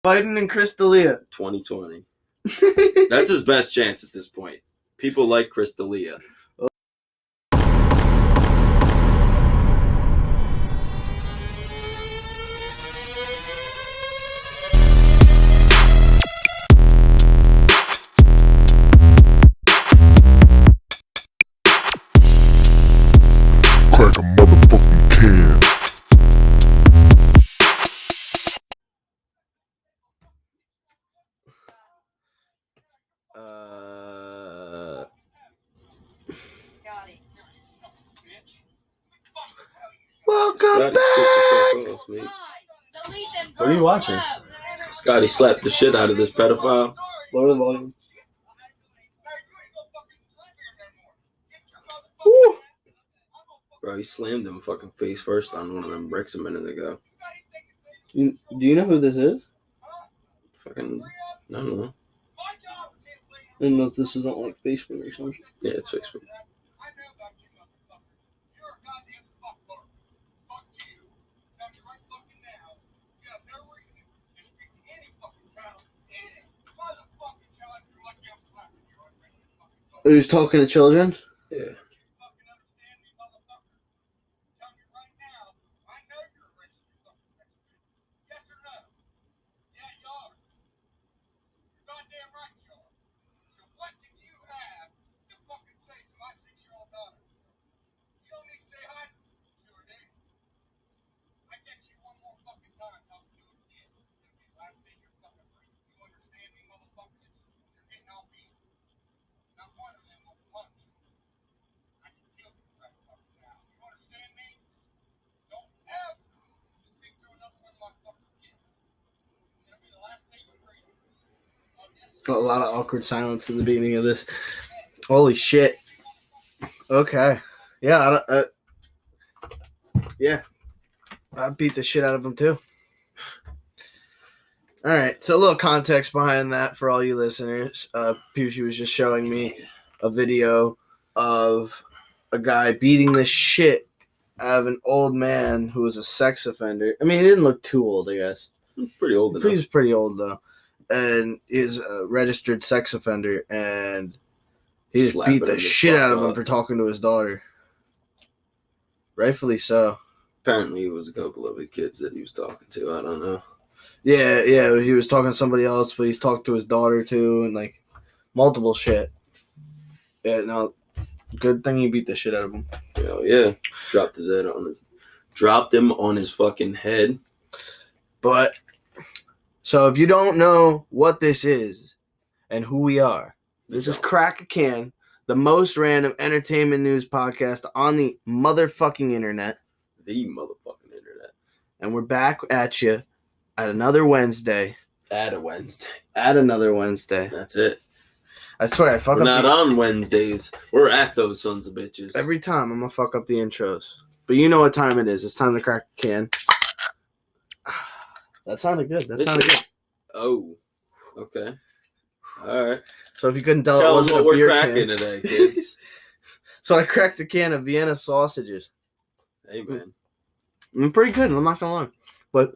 Biden and Crystalia. 2020. That's his best chance at this point. People like Crystalia. Crack a motherfucking can. Welcome back. What are you watching? Scotty slapped the shit out of this pedophile. Lower the volume. Woo. Bro, he slammed him fucking face first on one of them bricks a minute ago. Do you know who this is? Fucking, I don't know. I don't know if this is on like Facebook or something. Yeah, it's Facebook. Who's talking to children? Yeah. A lot of awkward silence in the beginning of this. Holy shit. Okay. Yeah, I beat the shit out of him too. All right, so a little context behind that for all you listeners. Pushy was just showing me a video of a guy beating the shit out of an old man who was a sex offender. I mean, he didn't look too old, I guess. Pretty old enough. He was pretty old, though. And he's a registered sex offender, and he just beat the shit out of him for talking to his daughter. Rightfully so. Apparently, it was a couple of the kids that he was talking to. I don't know. Yeah, he was talking to somebody else, but he's talked to his daughter, too, and, like, multiple shit. Yeah, no, good thing he beat the shit out of him. Hell yeah. Dropped him on his fucking head. But, so if you don't know what this is and who we are, this is Crack a Can, the most random entertainment news podcast on the motherfucking internet. The motherfucking internet. And we're back at you at another Wednesday. At a Wednesday. At another Wednesday. That's it. I swear I fuck We're up. not on Wednesdays. We're at those sons of bitches. Every time I'm gonna fuck up the intros. But you know what time it is. It's time to crack a can. That sounded good. Oh. Okay. Alright. So if you couldn't tell, Tell it us wasn't what a beer we're cracking can today, kids. So I cracked a can of Vienna sausages. Hey, man. I'm pretty good, I'm not gonna lie. But,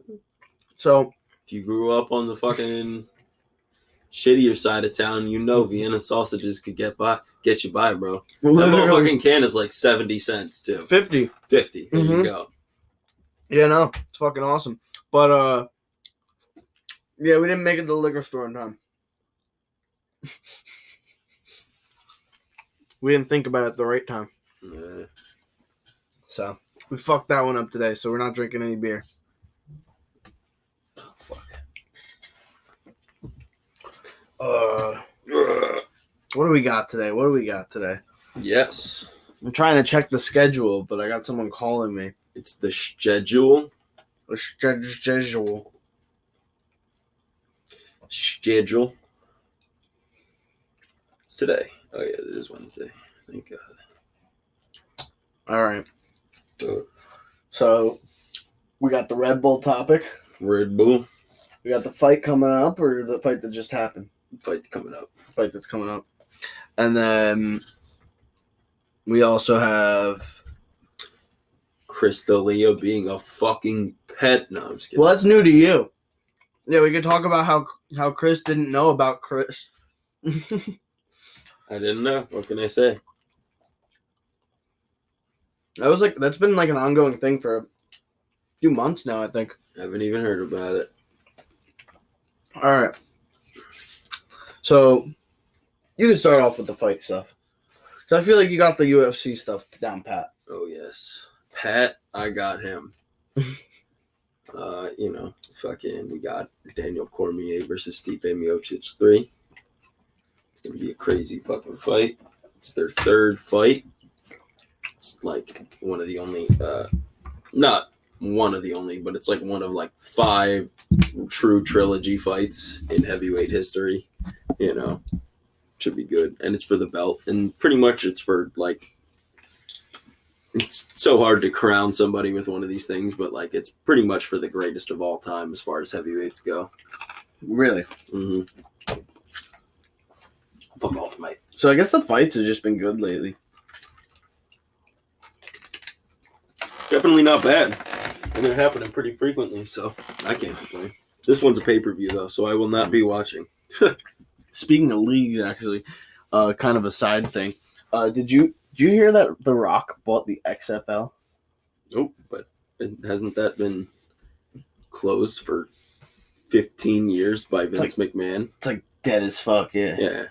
so... If you grew up on the fucking shittier side of town, you know Vienna sausages could get you by, bro. That motherfucking can is like 70 cents, too. 50. 50. There you go. Yeah, no. It's fucking awesome. But, yeah, we didn't make it to the liquor store in time. We didn't think about it at the right time. Yeah. So, we fucked that one up today, so we're not drinking any beer. Oh, fuck. What do we got today? Yes. I'm trying to check the schedule, but I got someone calling me. It's the schedule. The schedule. Schedule. It's today. Oh, yeah, it is Wednesday. Thank God. All right. So, we got the Red Bull topic. Red Bull. We got the fight coming up, or the fight that just happened? Fight coming up. Fight that's coming up. And then we also have Crystalia being a fucking pet. No, I'm just kidding. Well, that's new to you. Yeah, we could talk about how Chris didn't know about Chris. I didn't know. What can I say? That's been like an ongoing thing for a few months now, I think. I haven't even heard about it. All right. So you can start off with the fight stuff. So I feel like you got the UFC stuff down pat. Oh yes, Pat, I got him. We got Daniel Cormier versus Stipe Miocic 3. It's gonna be a crazy fucking fight. It's their third fight. It's like one of the only, not one of the only, but it's like one of like 5 true trilogy fights in heavyweight history. Should be good, and it's for the belt, and pretty much it's for like. It's so hard to crown somebody with one of these things, but like it's pretty much for the greatest of all time as far as heavyweights go. Really? Mm-hmm. Fuck off, mate. So I guess the fights have just been good lately. Definitely not bad. And they're happening pretty frequently, so I can't complain. This one's a pay-per-view though, so I will not be watching. Speaking of leagues, actually, kind of a side thing. Did you hear that The Rock bought the XFL? Nope, but hasn't that been closed for 15 years by Vince McMahon? It's like dead as fuck, yeah. Yeah.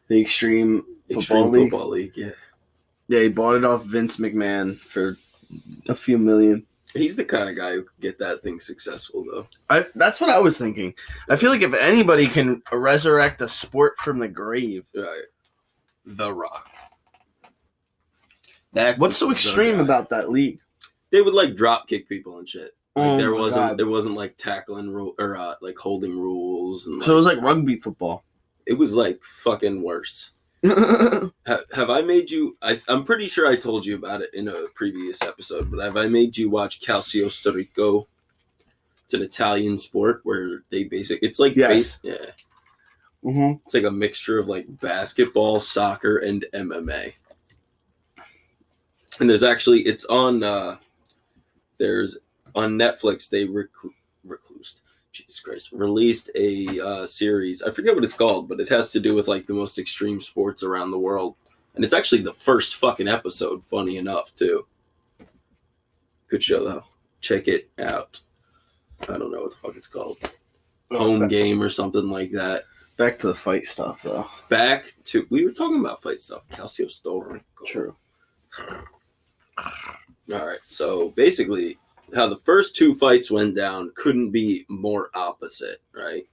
The Extreme Football League, yeah. Yeah, he bought it off Vince McMahon for a few million. He's the kind of guy who could get that thing successful, though. That's what I was thinking. I feel like if anybody can resurrect a sport from the grave, right. The Rock. What's so extreme about that league? They would like drop kick people and shit. Like, there God. wasn't like tackling rule or like holding rules, and so it was like rugby football. It was like fucking worse. Have I made you? I'm pretty sure I told you about it in a previous episode, but have I made you watch Calcio Storico? It's an Italian sport where they it's like yes. Yeah. Mm-hmm. It's like a mixture of like basketball, soccer, and MMA. And it's on Netflix. They released a series. I forget what it's called, but it has to do with like the most extreme sports around the world. And it's actually the first fucking episode, funny enough, too. Good show, though. Check it out. I don't know what the fuck it's called. Home Game or something like that. Back to the fight stuff, though. We were talking about fight stuff. Calcio Storico. True. All right, so basically, how the first 2 fights went down couldn't be more opposite, right?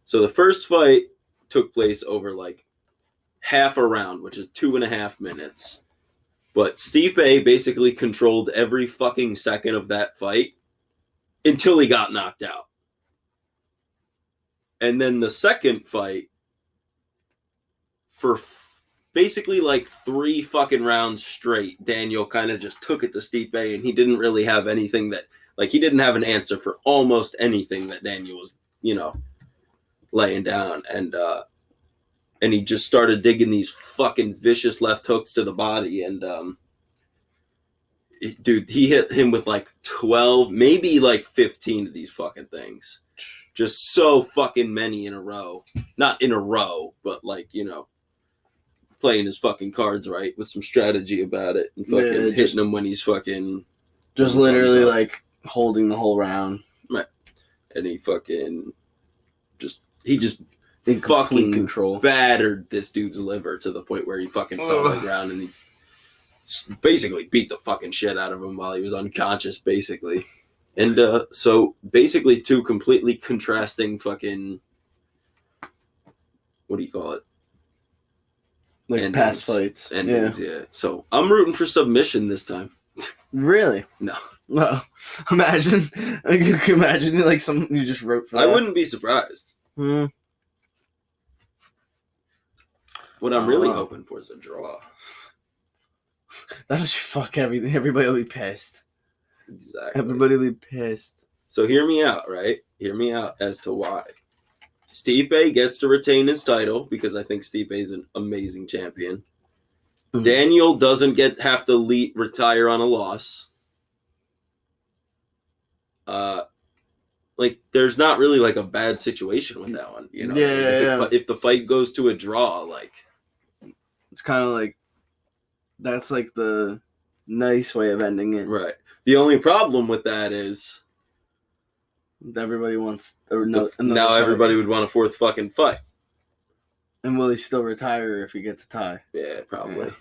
So the first fight took place over like half a round, which is 2.5 minutes. But Stipe basically controlled every fucking second of that fight until he got knocked out. And then the second fight, for basically like 3 fucking rounds straight, Daniel kind of just took it to Stipe, and he didn't really have anything he didn't have an answer for almost anything that Daniel was, laying down. And he just started digging these fucking vicious left hooks to the body. And, dude, he hit him with like 12, maybe like 15 of these fucking things. Just so fucking many in a row. Not in a row, but like, playing his fucking cards right with some strategy about it and fucking hitting him when he's fucking just literally like holding the whole round. Right. And he fucking he fucking control battered this dude's liver to the point where he fucking fell on the ground, and he basically beat the fucking shit out of him while he was unconscious, basically. And so basically 2 completely contrasting fucking, what do you call it? Like endings, past fights. Endings, yeah. So I'm rooting for submission this time. Really? No. Well, imagine like something you just wrote for that. I wouldn't be surprised. What I'm really hoping for is a draw. That'll just fuck everything. Everybody will be pissed. Exactly. Everybody will be pissed. So hear me out, right? Hear me out as to why. Stipe gets to retain his title because I think Stipe is an amazing champion. Mm-hmm. Daniel doesn't have to retire on a loss. like there's not really like a bad situation with that one, you know. If the fight goes to a draw, like it's kind of like that's like the nice way of ending it. Right. The only problem with that is everybody wants now everybody would want a fourth fucking fight. And will he still retire if he gets a tie? Yeah, probably.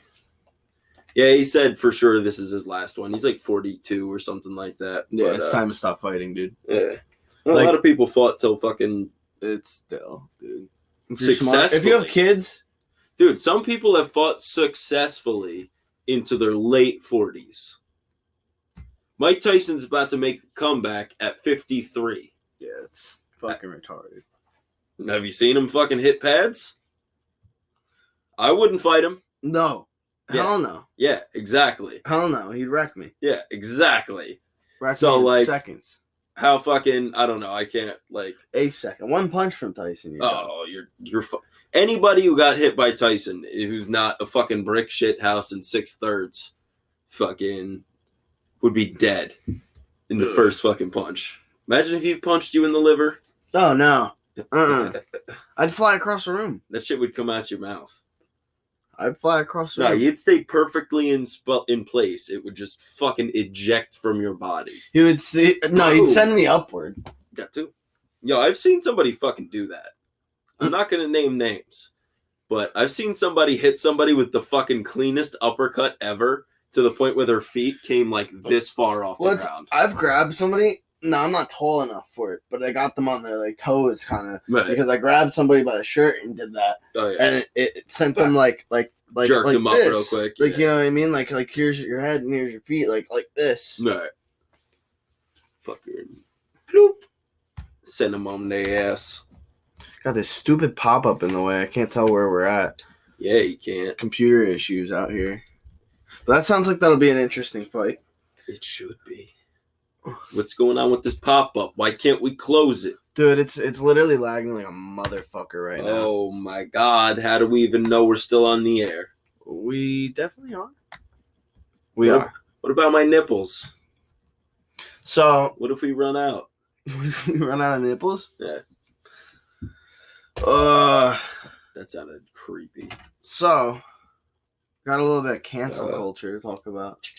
Yeah, he said for sure this is his last one. He's like 42 or something like that. Yeah, it's time to stop fighting, dude. Yeah. Well, a lot of people fought till fucking... It's still, dude. Successfully. If you have kids... Dude, some people have fought successfully into their late 40s. Mike Tyson's about to make a comeback at 53. Yeah, it's fucking retarded. Have you seen him fucking hit pads? I wouldn't fight him. No. Yeah. Hell no. Yeah, exactly. Hell no. He'd wreck me. Yeah, exactly. Wreck me in like, seconds. How fucking... I don't know. I can't, like... A second. One punch from Tyson. You're anybody who got hit by Tyson who's not a fucking brick shit house in 6/3 fucking would be dead in the first fucking punch. Imagine if he punched you in the liver. Oh, no. I'd fly across the room. That shit would come out your mouth. I'd fly across the room. No, you'd stay perfectly in place. It would just fucking eject from your body. He would see... No, he'd send me upward. That too. Yo, I've seen somebody fucking do that. I'm not going to name names, but I've seen somebody hit somebody with the fucking cleanest uppercut ever to the point where their feet came like this far off the ground. I've grabbed somebody. No, I'm not tall enough for it, but I got them on their like toes kind of because I grabbed somebody by the shirt and did that. Oh, yeah. And it sent them like jerked them up this. real quick. Like, you know what I mean? Like here's your head and here's your feet like this. Right. Fucking bloop. Send them on their ass. Got this stupid pop-up in the way. I can't tell where we're at. Yeah, you can't. Computer issues out here. But that sounds like that'll be an interesting fight. It should be. What's going on with this pop-up? Why can't we close it? Dude, it's literally lagging like a motherfucker right now. Oh my god, how do we even know we're still on the air? We definitely are. We are. What about my nipples? So... What if we run out? We run out of nipples? Yeah. That sounded creepy. So, got a little bit of cancel culture to talk about.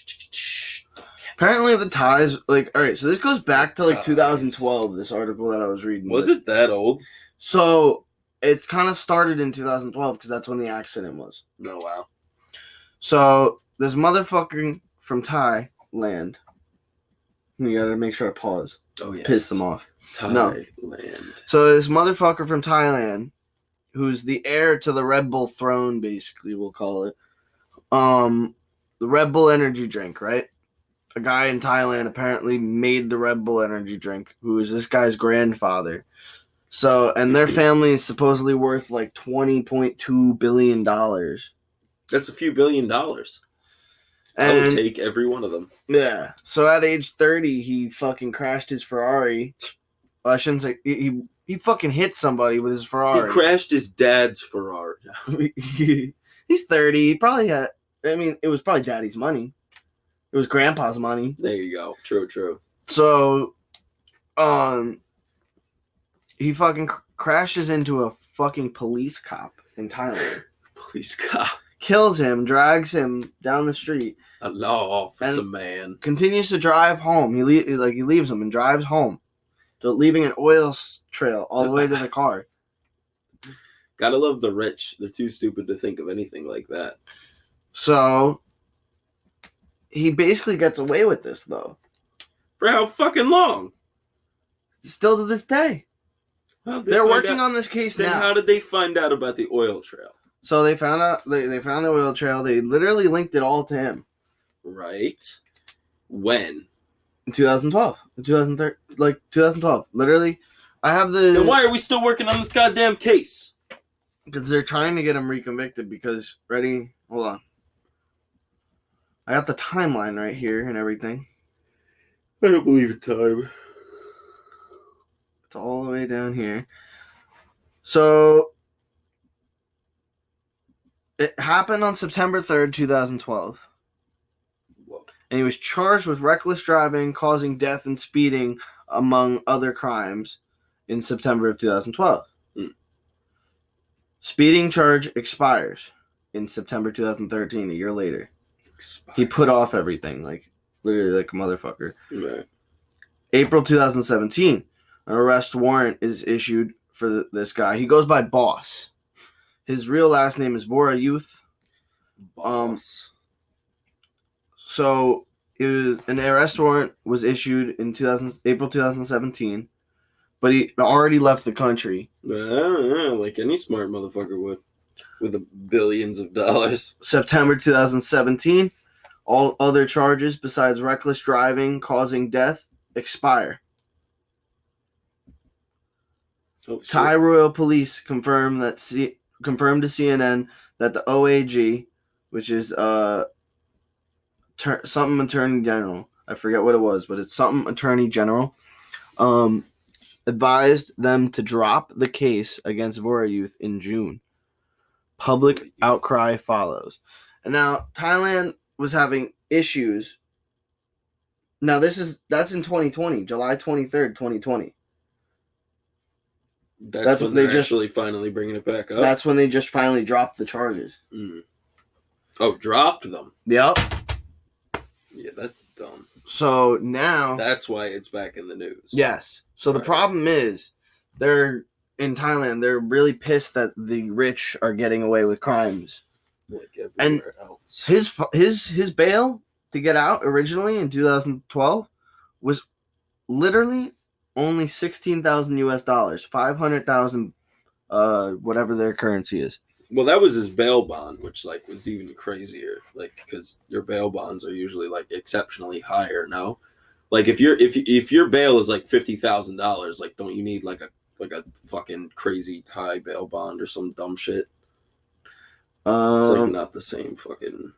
Apparently the ties, like, alright, so this goes back to like 2012, this article that I was reading. Was it that old? So, it's kind of started in 2012 because that's when the accident was. Oh, wow. So, this motherfucker from Thailand, you gotta make sure to pause. Oh, yeah. Piss them off. Thailand. No. So, this motherfucker from Thailand, who's the heir to the Red Bull throne, basically, we'll call it. The Red Bull energy drink, right? A guy in Thailand apparently made the Red Bull energy drink, who is this guy's grandfather. So, and their family is supposedly worth like $20.2 billion. That's a few $1 billion. And, I would take every one of them. Yeah. So at age 30, he fucking crashed his Ferrari. Well, I shouldn't say he fucking hit somebody with his Ferrari. He crashed his dad's Ferrari. He's 30. He probably had. I mean, it was probably daddy's money. It was grandpa's money. There you go. True. So, he fucking crashes into a fucking police cop in Thailand. Police cop. Kills him, drags him down the street. A law officer, man. Continues to drive home. He leaves him and drives home, leaving an oil trail all the way to the car. Gotta love the rich. They're too stupid to think of anything like that. So, he basically gets away with this, though. For how fucking long? Still to this day. They're working on this case now. How did they find out about the oil trail? So they found out. They found the oil trail. They literally linked it all to him. Right. When? In 2012. In 2012. Literally. I have the... Then why are we still working on this goddamn case? Because they're trying to get him reconvicted because... Ready? Hold on. I got the timeline right here and everything. I don't believe in time. It's all the way down here. So... It happened on September 3rd, 2012. Whoa. And he was charged with reckless driving, causing death, and speeding among other crimes, in September of 2012. Mm. Speeding charge expires in September 2013, a year later. Expires. He put off everything, like literally like a motherfucker. Right. April 2017, an arrest warrant is issued for this guy. He goes by Boss. His real last name is Vora Youth. Boss. So an arrest warrant was issued in April 2017, but he already left the country. Like any smart motherfucker would, with the billions of dollars. September 2017, all other charges besides reckless driving causing death expire. Oh, shit. Thai Royal Police confirmed to CNN that the OAG, which is something Attorney General, I forget what it was, but it's something Attorney General, advised them to drop the case against Vora Youth in June. Public outcry follows. And now Thailand was having issues. Now that's in 2020, July 23rd, 2020. That's when they're actually finally bringing it back up. That's when they just finally dropped the charges. Mm. Oh, dropped them. Yep. Yeah, that's dumb. So now that's why it's back in the news. Yes. So the problem is, they're in Thailand. They're really pissed that the rich are getting away with crimes. Like everywhere else. His bail to get out originally in 2012 was literally only $16,000 $500,000, whatever their currency is. Well, that was his bail bond, which like was even crazier. Like, because your bail bonds are usually like exceptionally higher. No, like if your bail is like $50,000, like don't you need like a fucking crazy high bail bond or some dumb shit? It's like not the same fucking.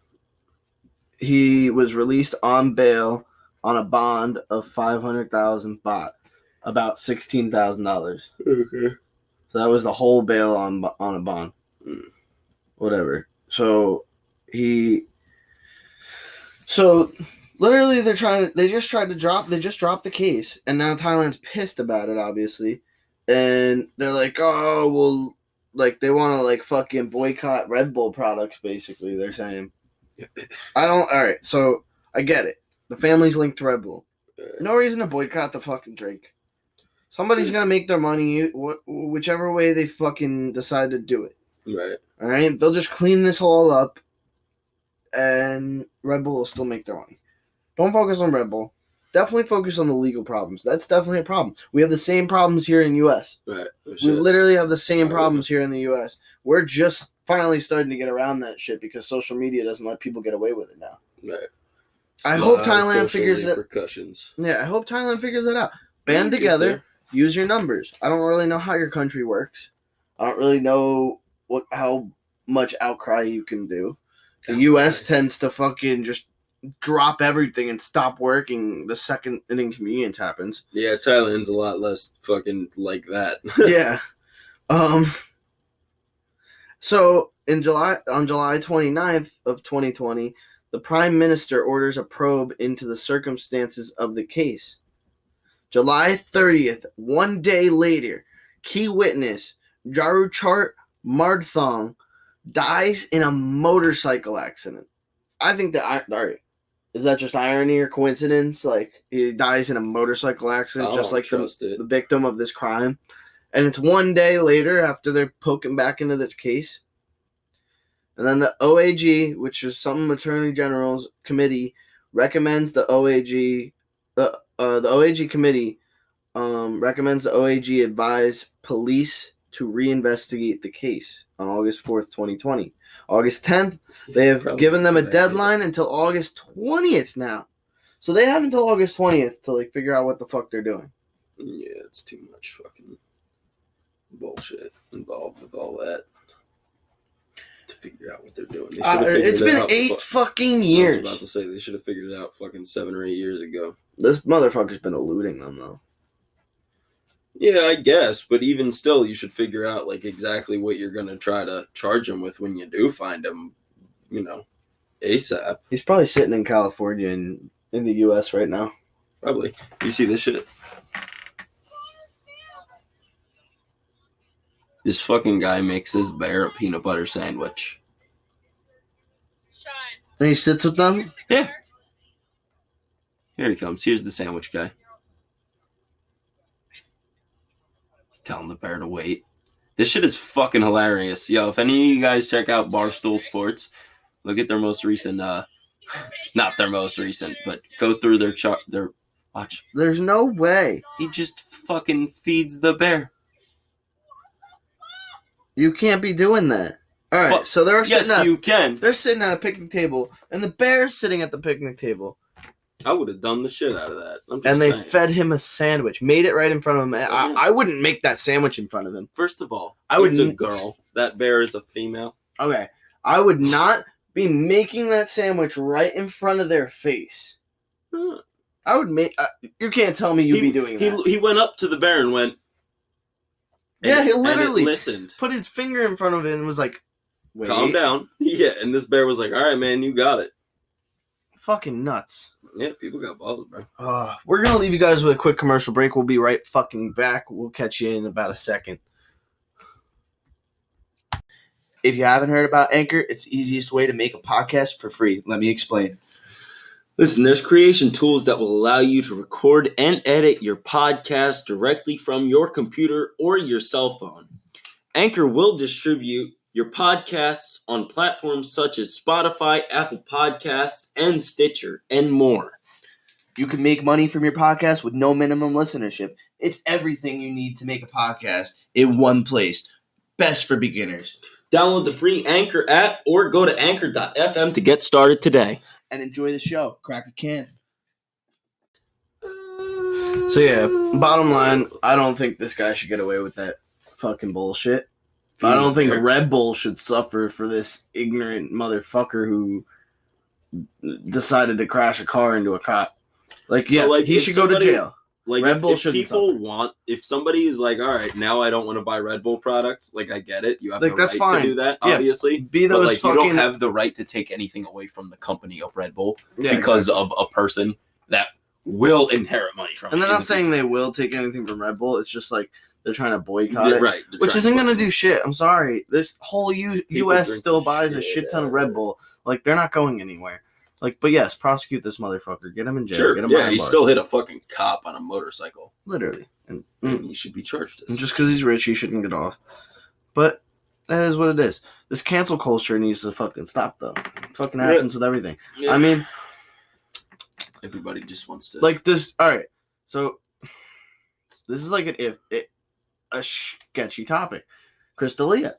He was released on bail on a bond of 500,000 baht, about $16,000. Okay. So that was the whole bail on a bond. Whatever. So literally they just dropped the case, and now Thailand's pissed about it, obviously. And they're like, oh, well, like they want to like fucking boycott Red Bull products, basically, they're saying. Alright, so I get it. The family's linked to Red Bull. No reason to boycott the fucking drink. Somebody's gonna make their money whichever way they fucking decide to do it. Right. All right. They'll just clean this all up, and Red Bull will still make their money. Don't focus on Red Bull. Definitely focus on the legal problems. That's definitely a problem. We have the same problems here in the U.S. Right. We literally have the same problems here in the U.S. We're just finally starting to get around that shit because social media doesn't let people get away with it now. Right. I hope Thailand figures it. Repercussions. Yeah, I hope Thailand figures that out. Band together. Use your numbers. I don't really know how your country works. I don't really know how much outcry you can do. The U.S. tends to fucking just drop everything and stop working the second an inconvenience happens. Yeah, Thailand's a lot less fucking like that. Yeah. So on July 29th of 2020, the Prime Minister orders a probe into the circumstances of the case. July 30th, one day later, key witness Jarred Ocasio dies in a motorcycle accident. I think is that just irony or coincidence? Like, he dies in a motorcycle accident, just like the victim of this crime. And it's one day later after they're poking back into this case. And then the OAG, which is some Attorney General's committee, recommends the OAG committee recommends the OAG advise police to reinvestigate the case on August 4th, 2020. August 10th, they have given them a deadline until August 20th now. So they have until August 20th to like figure out what the fuck they're doing. Yeah, it's too much fucking bullshit involved with all that to figure out what they're doing. It's been 8 fucking years. I was about to say they should have figured it out fucking 7 or 8 years ago. This motherfucker's been eluding them though. Yeah, I guess, but even still, you should figure out like exactly what you're gonna try to charge him with when you do find him, ASAP. He's probably sitting in California in the U.S. right now. Probably. You see this shit? This fucking guy makes this bear a peanut butter sandwich. And he sits with them? Yeah. Here he comes. Here's the sandwich guy. He's telling the bear to wait. This shit is fucking hilarious. Yo, if any of you guys check out Barstool Sports, look at their most recent, not their most recent, but go through their watch. There's no way. He just fucking feeds the bear. You can't be doing that. All right, Well, so they're sitting Yes, you can. They're sitting at a picnic table, and the bear's sitting at the picnic table. I would have done the shit out of that. I'm just And they saying. fed him a sandwich, made it right in front of him. Yeah. I wouldn't make that sandwich in front of him. First of all, I would it's a girl. That bear is a female. Okay, I would not be making that sandwich right in front of their face. Huh. I would make. You can't tell me you'd be doing that. He went up to the bear and went. Yeah, he and literally it listened. Put his finger in front of it and was like, "Wait, Calm down." Yeah, and this bear was like, "All right, man, you got it." fucking nuts." Yeah, people got balls, bro. We're gonna leave you guys with a quick commercial break. We'll be right fucking back. We'll catch you in about a second. If you haven't heard about Anchor, it's the easiest way to make a podcast for free. Let me explain. Listen, there's creation tools that will allow you to record and edit your podcast directly from your computer or your cell phone. Anchor will distribute your podcasts on platforms such as Spotify, Apple Podcasts, and Stitcher, and more. You can make money from your podcast with no minimum listenership. It's everything you need to make a podcast in one place. Best for beginners. Download the free Anchor app or go to anchor.fm to get started today. And enjoy the show. Crack a can. So yeah, bottom line, I don't think this guy should get away with that fucking bullshit. I don't think Red Bull should suffer for this ignorant motherfucker who decided to crash a car into a cop. Like, So, yes, like, he if should go to somebody- jail. Like, Red Bull if shouldn't people suffer. want, if somebody is like, all right, now I don't want to buy Red Bull products, like, I get it. You have Like, the that's right fine. to do that, Yeah. obviously. Be But, those like, fucking... you don't have the right to take anything away from the company of Red Bull Yeah, because exactly. of a person that will inherit money from And it. they're not saying they will take anything from Red Bull. It's just like they're trying to boycott Yeah, it. right. they're Which trying isn't to- going to do shit. I'm sorry. This whole People U.S. drink still the buys a shit shit ton of out Red of it. Bull. Like, they're not going anywhere. Like, but yes, prosecute this motherfucker. Get him in jail. Sure, Get him yeah, behind he bars. still hit a fucking cop on a motorcycle. Literally. And, And he should be charged. and just because he's rich, he shouldn't get off. But that is what it is. This cancel culture needs to fucking stop, though. It fucking happens with everything. Yeah. I mean, Everybody just wants to... like this. All right. So this is like a sketchy topic. Chris D'Elia.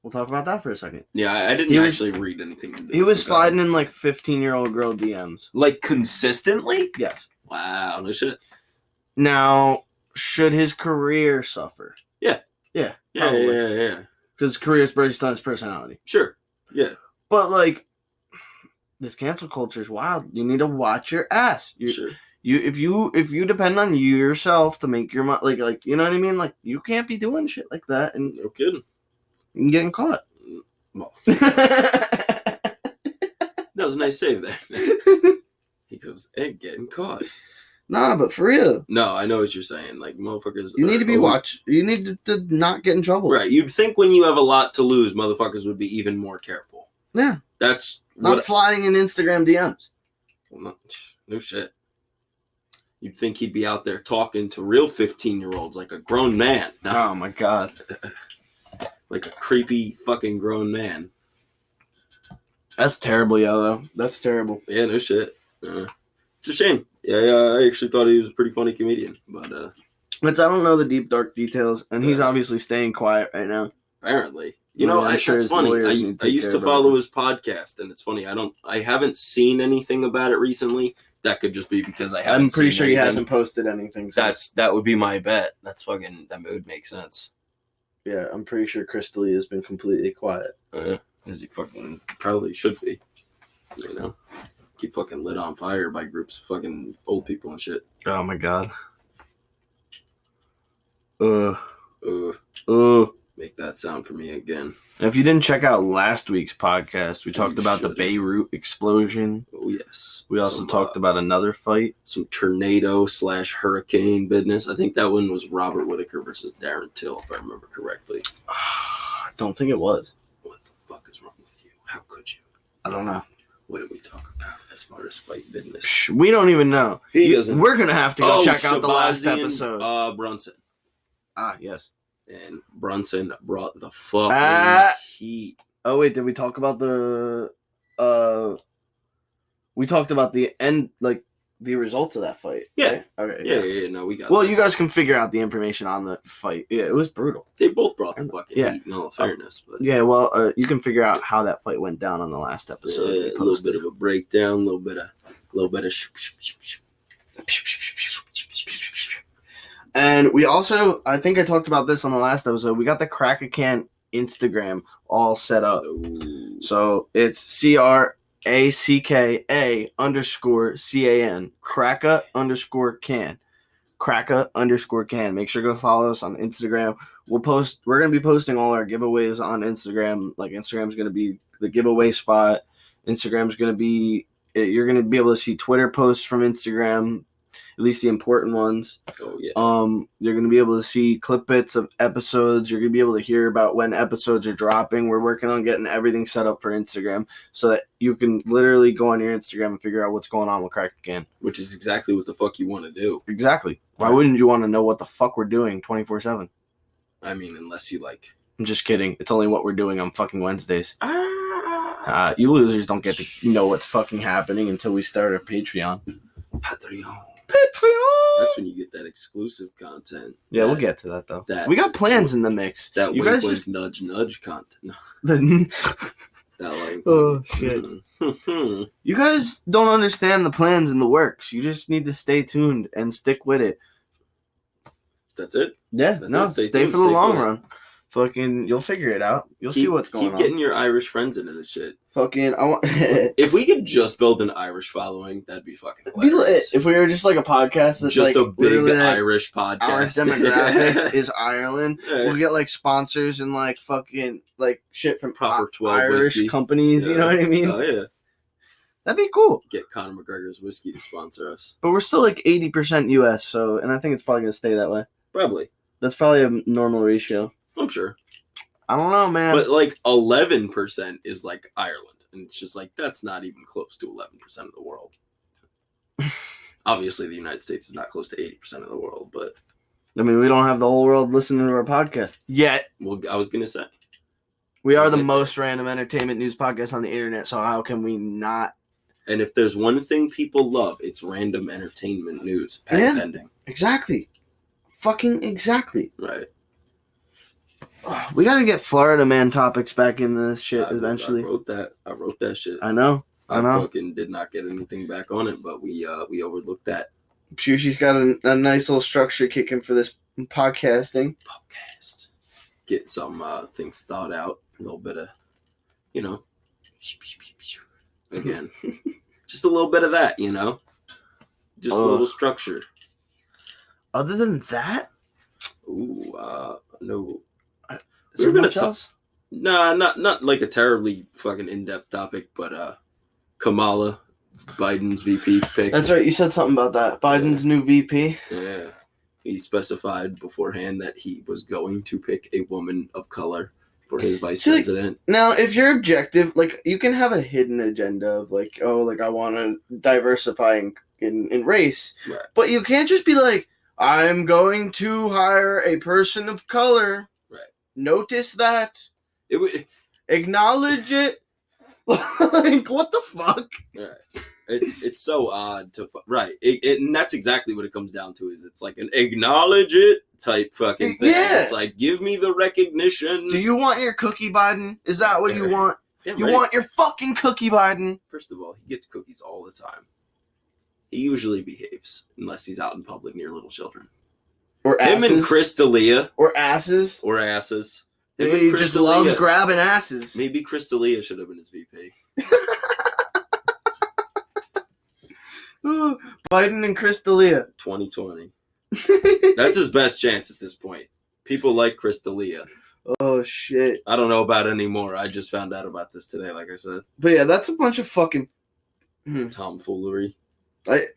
We'll talk about that for a second. Yeah, I didn't He was- actually read anything into He it, was but, sliding in like 15-year-old girl DMs. Like, consistently? Yes. Wow, no shit. Now, should his career suffer? Yeah. Yeah. Yeah, Probably. yeah. Because his career is based on his personality. Sure. Yeah. But like, this cancel culture is wild. You need to watch your ass. Sure. If you depend on yourself to make your money, like you know what I mean. Like, you can't be doing shit like that and No kidding. getting caught. Well, that was a nice save there. He goes, and getting caught. Nah, but for real, No, I know what you're saying. Like, motherfuckers. you need to be are- watched. You need to not get in trouble. Right. You'd think when you have a lot to lose, motherfuckers would be even more careful. Yeah. That's Not what. sliding in Instagram DMs. Well, no shit. You'd think he'd be out there talking to real 15-year-olds like a grown man. Not Oh my god. like a creepy fucking grown man. That's terrible, though. That's terrible. Yeah, no shit. It's a shame. Yeah, I actually thought he was a pretty funny comedian, but But I don't know the deep dark details, and he's obviously staying quiet right now. apparently, Yeah, I'm sure that's his funny. lawyers need to I take used care to of follow everything. his podcast, and it's funny. I haven't seen anything about it recently. That could just be because I haven't. I'm pretty seen sure he anything. hasn't posted anything. Since. That would be my bet. That would make sense. Yeah, I'm pretty sure Chris D'Elia has been completely quiet. As he fucking probably should be. You know, keep fucking lit on fire by groups of fucking old people and shit. Oh my god. Make that sound for me again. And if you didn't check out last week's podcast, we talked about the should. Beirut explosion. Oh, yes. We also talked about another fight. Some tornado/hurricane business. I think that one was Robert Whitaker versus Darren Till, if I remember correctly. I don't think it was. What the fuck is wrong with you? How could you? I don't know. What did we talk about as far as fight business? We don't even know. He doesn't. We're going to have to go check out the last Shabazian, episode. Brunson. Yes. And Brunson brought the fucking heat. Oh, wait. Did we talk about the... we talked about the end, like, the results of that fight. Yeah. Right? Okay. Yeah. No, we got Well, that. you guys can figure out the information on the fight. Yeah, it was brutal. They both brought the fucking heat, in all fairness. But Yeah, well, you can figure out how that fight went down on the last episode. a little bit of a breakdown, a little bit of And we also, I think I talked about this on the last episode, we got the Crack a Can Instagram all set up. Ooh. So it's CRACKA_CAN. Cracka_can. Cracka_can. Make sure to go follow us on Instagram. We're going to be posting all our giveaways on Instagram. Like, Instagram's going to be the giveaway spot. Instagram's going to be, you're going to be able to see Twitter posts from Instagram, at least the important ones. Oh, yeah. You're going to be able to see clip bits of episodes. You're going to be able to hear about when episodes are dropping. We're working on getting everything set up for Instagram so that you can literally go on your Instagram and figure out what's going on with Crack Again. Which is exactly what the fuck you want to do. Exactly. Why wouldn't you want to know what the fuck we're doing 24/7? I mean, unless you like... I'm just kidding. It's only what we're doing on fucking Wednesdays. You losers don't get to know what's fucking happening until we start our Patreon. Patreon. Patreon! That's when you get that exclusive content. Yeah, we'll get to that, though. That- we got plans in the mix. That You wink, guys wink, just... nudge, nudge content. No, that like... Oh, shit. You guys don't understand the plans in the works. You just need to stay tuned and stick with it. That's it? Yeah, That's no, it. Stay stay tuned, for the stay long with it. run. Fucking, you'll figure it out. You'll see what's going Keep on. getting your Irish friends into this shit. Fucking, I want... If we could just build an Irish following, that'd be fucking Be lit. hilarious. If we were just like a podcast that's Just like a big literally Irish our podcast. demographic is Ireland. Yeah. We'll get like sponsors and like fucking like shit from Proper 12 Irish whiskey. companies. Yeah. You know what I mean? Oh, yeah. That'd be cool. Get Conor McGregor's whiskey to sponsor us. But we're still like 80% US, so and I think it's probably gonna stay that way. Probably. That's probably a normal ratio. I'm sure. I don't know, man. But like 11% is like Ireland. And it's just like, that's not even close to 11% of the world. Obviously, the United States is not close to 80% of the world, but... I mean, we don't have the whole world listening to our podcast yet. Well, I was going to say. We are the Okay. most random entertainment news podcast on the internet, so how can we not? And if there's one thing people love, it's random entertainment news. Yeah. Pending. Exactly. Fucking exactly. Right. We gotta get Florida man topics back in this shit I eventually. wrote that shit. I know. I fucking did not get anything back on it, but we overlooked that. She's got a nice little structure kicking for this podcasting. Podcast. Get some things thought out. A little bit of, you know, again, just a little bit of that, you know, just a little structure. Other than that, Ooh, no. is there much else? Nah, not like a terribly fucking in-depth topic, but Kamala, Biden's VP pick. That's right. You said something about that. Biden's new VP. Yeah. He specified beforehand that he was going to pick a woman of color for his vice president. Now, if you're objective, like, you can have a hidden agenda of, like, oh, like, I want to diversify in race. Right. But you can't just be like, I'm going to hire a person of color. Right. Notice that. It Acknowledge it. Like, what the fuck? right. It's so odd to right. And that's exactly what it comes down to. Is it's like an acknowledge it type fucking thing. Yeah. It's like give me the recognition. Do you want your cookie, Biden? Is that what you want? Yeah, You right. want your fucking cookie, Biden? First of all, he gets cookies all the time. He usually behaves unless he's out in public near little children. Or Him asses? and Chris D'Elia Or asses? or asses. Him and He Chris just D'Elia. loves grabbing asses. Maybe Chris D'Elia should have been his VP. Ooh, Biden and Chris D'Elia. 2020. That's his best chance at this point. People like Chris D'Elia. Oh shit! I don't know about it anymore. I just found out about this today, like I said. But yeah, that's a bunch of fucking Tomfoolery.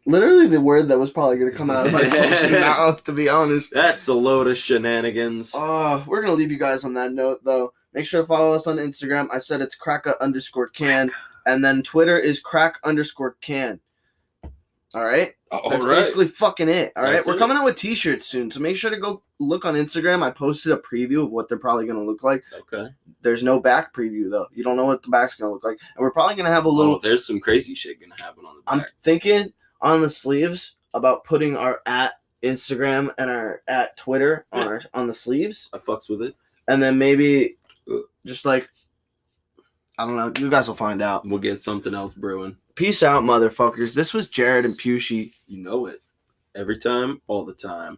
Literally the word that was probably gonna come out of my fucking mouth. To be honest, That's a load of shenanigans. we're gonna leave you guys on that note though. Make sure to follow us on Instagram. I said it's cracka_can, and then Twitter is crack_can. All right. That's basically fucking it. All right. That's We're it. coming out with t-shirts soon, so make sure to go look on Instagram. I posted a preview of what they're probably gonna look like. Okay. There's no back preview though. You don't know what the back's gonna look like, and we're probably gonna have a little. Oh, there's some crazy shit gonna happen on the back. I'm thinking on the sleeves about putting our at Instagram and our at Twitter on the sleeves. I fucks with it. And then maybe just like, I don't know. You guys will find out. We'll get something else brewing. Peace out, motherfuckers. This was Jarred and Pushy. You know it. Every time, all the time.